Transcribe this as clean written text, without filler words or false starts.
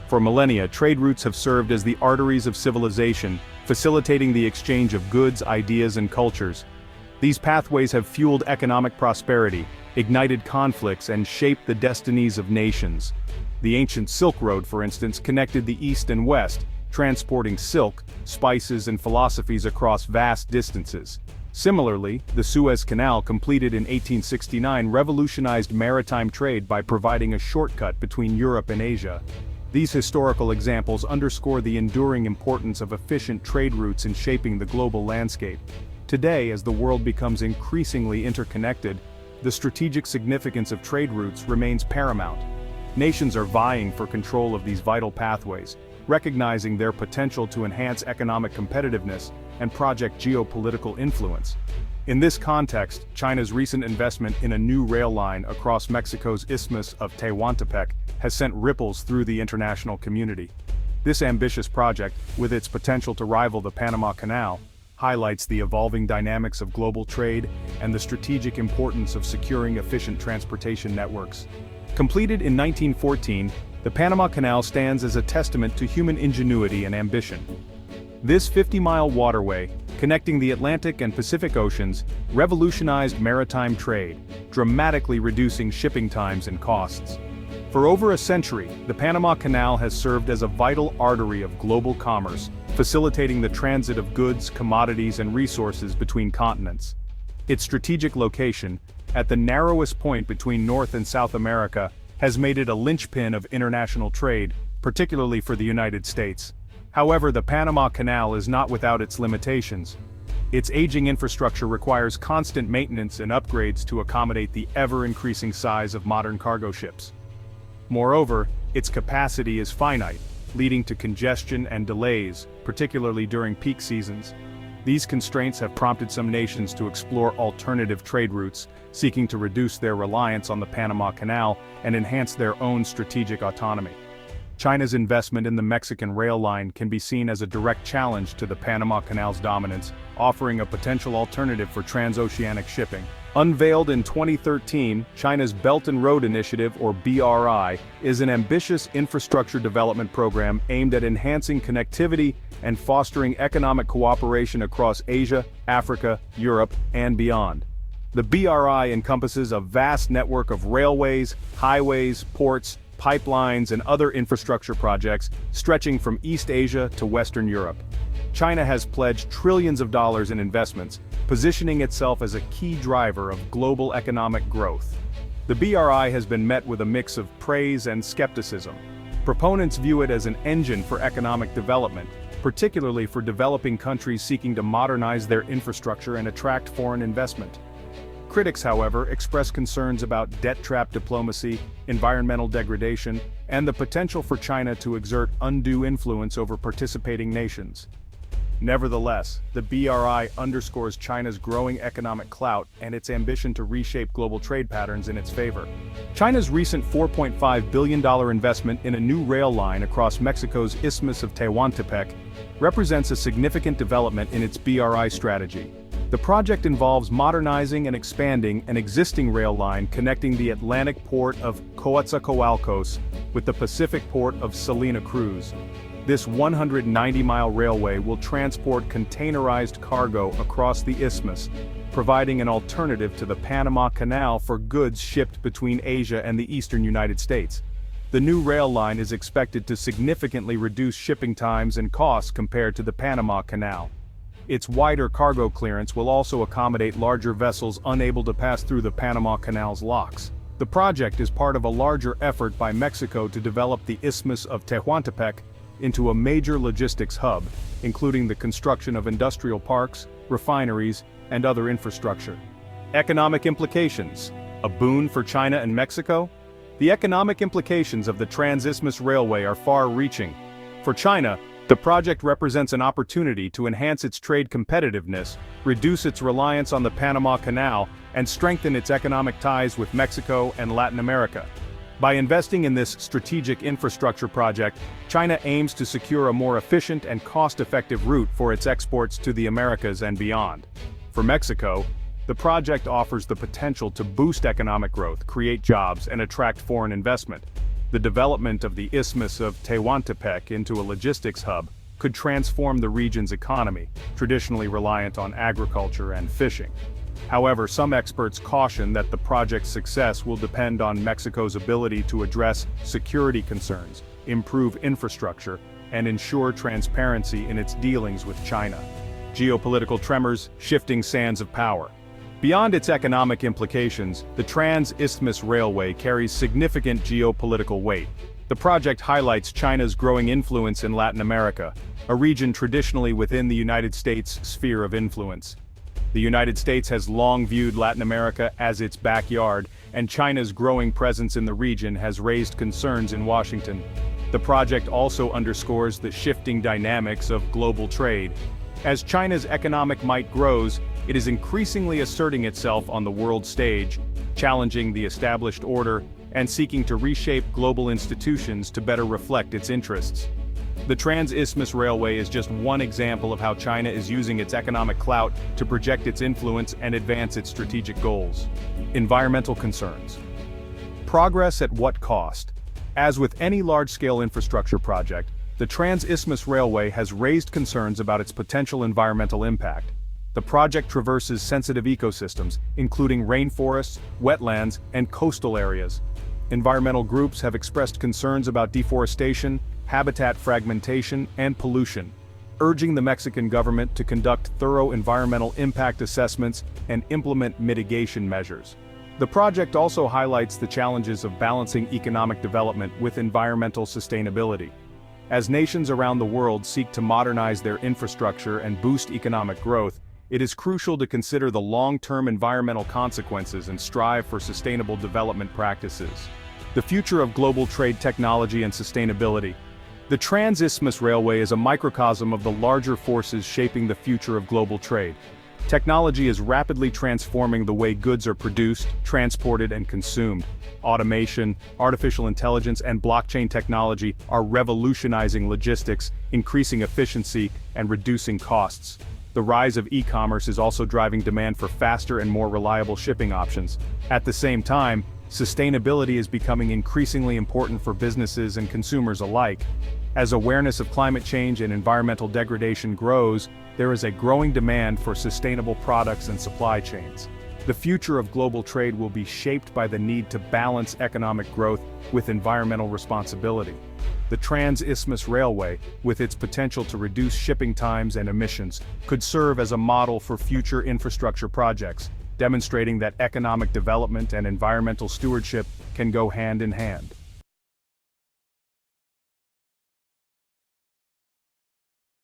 For millennia, trade routes have served as the arteries of civilization, facilitating the exchange of goods, ideas, and cultures. These pathways have fueled economic prosperity, ignited conflicts, and shaped the destinies of nations. The ancient Silk Road, for instance, connected the East and West, transporting silk, spices, and philosophies across vast distances. Similarly, the Suez Canal, completed in 1869, revolutionized maritime trade by providing a shortcut between Europe and Asia. These historical examples underscore the enduring importance of efficient trade routes in shaping the global landscape. Today, as the world becomes increasingly interconnected, the strategic significance of trade routes remains paramount. Nations are vying for control of these vital pathways, recognizing their potential to enhance economic competitiveness and project geopolitical influence. In this context, China's recent investment in a new rail line across Mexico's Isthmus of Tehuantepec has sent ripples through the international community. This ambitious project, with its potential to rival the Panama Canal, highlights the evolving dynamics of global trade and the strategic importance of securing efficient transportation networks. Completed in 1914, the Panama Canal stands as a testament to human ingenuity and ambition. This 50-mile waterway, connecting the Atlantic and Pacific Oceans, revolutionized maritime trade, dramatically reducing shipping times and costs. For over a century, the Panama Canal has served as a vital artery of global commerce, facilitating the transit of goods, commodities, and resources between continents. Its strategic location, at the narrowest point between North and South America, has made it a linchpin of international trade, particularly for the United States. However, the Panama Canal is not without its limitations. Its aging infrastructure requires constant maintenance and upgrades to accommodate the ever-increasing size of modern cargo ships. Moreover, its capacity is finite, leading to congestion and delays, particularly during peak seasons. These constraints have prompted some nations to explore alternative trade routes, seeking to reduce their reliance on the Panama Canal and enhance their own strategic autonomy. China's investment in the Mexican rail line can be seen as a direct challenge to the Panama Canal's dominance, offering a potential alternative for transoceanic shipping. Unveiled in 2013, China's Belt and Road Initiative, or BRI, is an ambitious infrastructure development program aimed at enhancing connectivity and fostering economic cooperation across Asia, Africa, Europe, and beyond. The BRI encompasses a vast network of railways, highways, ports, pipelines, and other infrastructure projects stretching from East Asia to Western Europe. China has pledged trillions of dollars in investments, positioning itself as a key driver of global economic growth. The BRI has been met with a mix of praise and skepticism. Proponents view it as an engine for economic development, particularly for developing countries seeking to modernize their infrastructure and attract foreign investment. Critics, however, express concerns about debt-trap diplomacy, environmental degradation, and the potential for China to exert undue influence over participating nations. Nevertheless, the BRI underscores China's growing economic clout and its ambition to reshape global trade patterns in its favor. China's recent $4.5 billion investment in a new rail line across Mexico's Isthmus of Tehuantepec represents a significant development in its BRI strategy. The project involves modernizing and expanding an existing rail line connecting the Atlantic port of Coatzacoalcos with the Pacific port of Salina Cruz. This 190-mile railway will transport containerized cargo across the isthmus, providing an alternative to the Panama Canal for goods shipped between Asia and the eastern United States. The new rail line is expected to significantly reduce shipping times and costs compared to the Panama Canal. Its wider cargo clearance will also accommodate larger vessels unable to pass through the Panama Canal's locks. The project is part of a larger effort by Mexico to develop the Isthmus of Tehuantepec into a major logistics hub, including the construction of industrial parks, refineries, and other infrastructure. Economic implications: a boon for China and Mexico? The economic implications of the Trans-Isthmus Railway are far-reaching. For China, the project represents an opportunity to enhance its trade competitiveness, reduce its reliance on the Panama Canal, and strengthen its economic ties with Mexico and Latin America. By investing in this strategic infrastructure project, China aims to secure a more efficient and cost-effective route for its exports to the Americas and beyond. For Mexico, the project offers the potential to boost economic growth, create jobs, and attract foreign investment. The development of the Isthmus of Tehuantepec into a logistics hub could transform the region's economy, traditionally reliant on agriculture and fishing. However, some experts caution that the project's success will depend on Mexico's ability to address security concerns, improve infrastructure, and ensure transparency in its dealings with China. Geopolitical tremors, shifting sands of power. Beyond its economic implications, the Trans-Isthmus Railway carries significant geopolitical weight. The project highlights China's growing influence in Latin America, a region traditionally within the United States' sphere of influence. The United States has long viewed Latin America as its backyard, and China's growing presence in the region has raised concerns in Washington. The project also underscores the shifting dynamics of global trade. As China's economic might grows, it is increasingly asserting itself on the world stage, challenging the established order, and seeking to reshape global institutions to better reflect its interests. The Trans-Isthmus Railway is just one example of how China is using its economic clout to project its influence and advance its strategic goals. Environmental concerns. Progress at what cost? As with any large-scale infrastructure project, the Trans-Isthmus Railway has raised concerns about its potential environmental impact. The project traverses sensitive ecosystems, including rainforests, wetlands, and coastal areas. Environmental groups have expressed concerns about deforestation, habitat fragmentation, and pollution, urging the Mexican government to conduct thorough environmental impact assessments and implement mitigation measures. The project also highlights the challenges of balancing economic development with environmental sustainability. As nations around the world seek to modernize their infrastructure and boost economic growth, it is crucial to consider the long-term environmental consequences and strive for sustainable development practices. The future of global trade technology and sustainability. The Trans-Isthmus Railway is a microcosm of the larger forces shaping the future of global trade. Technology is rapidly transforming the way goods are produced, transported, and consumed. Automation, artificial intelligence, and blockchain technology are revolutionizing logistics, increasing efficiency, and reducing costs. The rise of e-commerce is also driving demand for faster and more reliable shipping options. At the same time, sustainability is becoming increasingly important for businesses and consumers alike. As awareness of climate change and environmental degradation grows, there is a growing demand for sustainable products and supply chains. The future of global trade will be shaped by the need to balance economic growth with environmental responsibility. The Trans-Isthmus Railway, with its potential to reduce shipping times and emissions, could serve as a model for future infrastructure projects, demonstrating that economic development and environmental stewardship can go hand in hand.